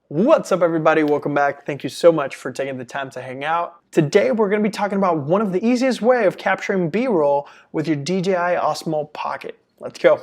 What's up everybody, welcome back. Thank you so much for taking the time to hang out. Today we're going to be talking about one of the easiest way of capturing B-roll with your DJI Osmo Pocket. Let's go.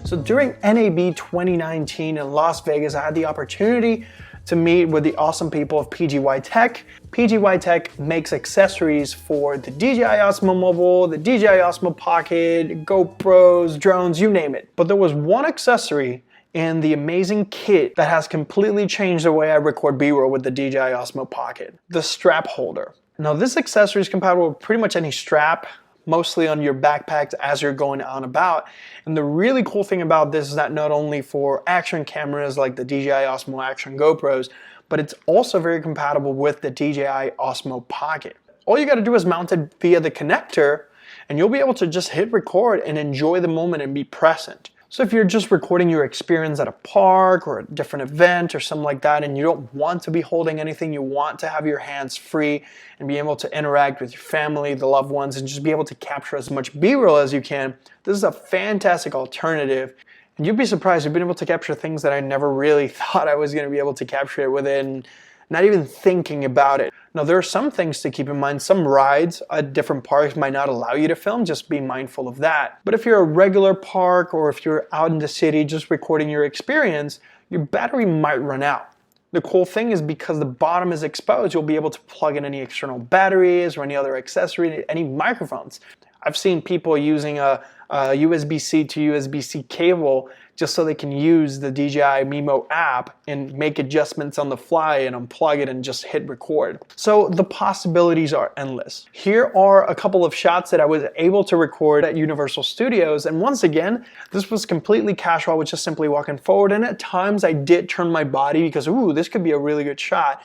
So during NAB 2019 in Las Vegas, I had the opportunity to meet with the awesome people of PGYTech. PGYTech makes accessories for the DJI Osmo Mobile, the DJI Osmo Pocket, GoPros, drones, you name it. But there was one accessory in the amazing kit that has completely changed the way I record B-roll with the DJI Osmo Pocket, the strap holder. Now this accessory is compatible with pretty much any strap, mostly on your backpacks as you're going out and about. And the really cool thing about this is that not only for action cameras like the DJI Osmo Action GoPros, but it's also very compatible with the DJI Osmo Pocket. All you gotta do is mount it via the connector and you'll be able to just hit record and enjoy the moment and be present. So if you're just recording your experience at a park or a different event or something like that and you don't want to be holding anything, you want to have your hands free and be able to interact with your family, the loved ones, and just be able to capture as much B-roll as you can, this is a fantastic alternative. And you'd be surprised, you've been able to capture things that I never really thought I was going to be able to capture it within, not even thinking about it. Now there are some things to keep in mind. Some rides at different parks might not allow you to film, just be mindful of that. But if you're a regular park or if you're out in the city just recording your experience, your battery might run out. The cool thing is because the bottom is exposed, you'll be able to plug in any external batteries or any other accessory, any microphones. I've seen people using a USB-C to USB-C cable just so they can use the DJI Mimo app and make adjustments on the fly and unplug it and just hit record. So the possibilities are endless. Here are a couple of shots that I was able to record at Universal Studios, and once again, this was completely casual. I was just simply walking forward, and at times I did turn my body because, ooh, this could be a really good shot.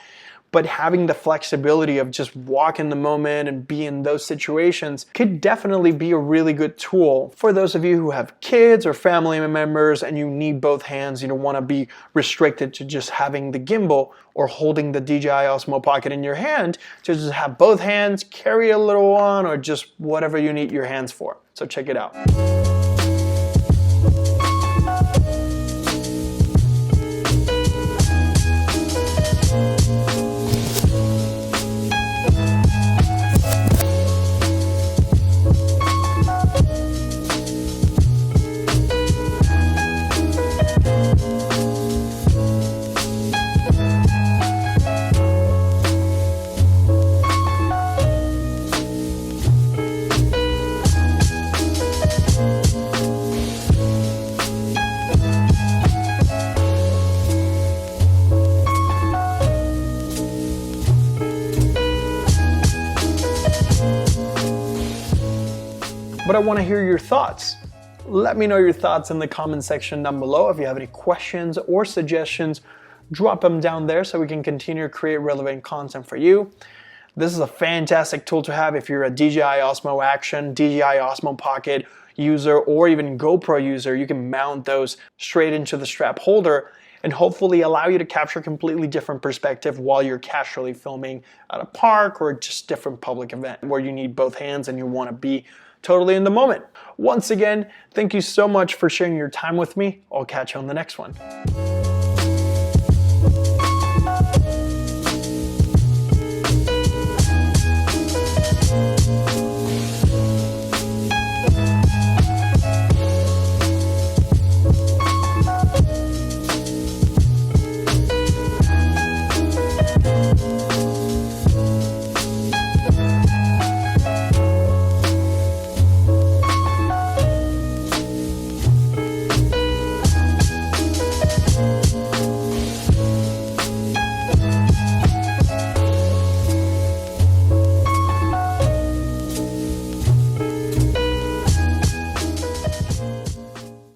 But having the flexibility of just walk in the moment and be in those situations could definitely be a really good tool for those of you who have kids or family members and you need both hands. You don't want to be restricted to just having the gimbal or holding the DJI Osmo Pocket in your hand, to just have both hands, carry a little one, or just whatever you need your hands for. So check it out. But I want to hear your thoughts. Let me know your thoughts in the comment section down below. If you have any questions or suggestions, drop them down there so we can continue to create relevant content for you. This is a fantastic tool to have if you're a DJI Osmo Action, DJI Osmo Pocket user, or even GoPro user. You can mount those straight into the strap holder and hopefully allow you to capture a completely different perspective while you're casually filming at a park or just different public event where you need both hands and you want to be totally in the moment. Once again, thank you so much for sharing your time with me. I'll catch you on the next one.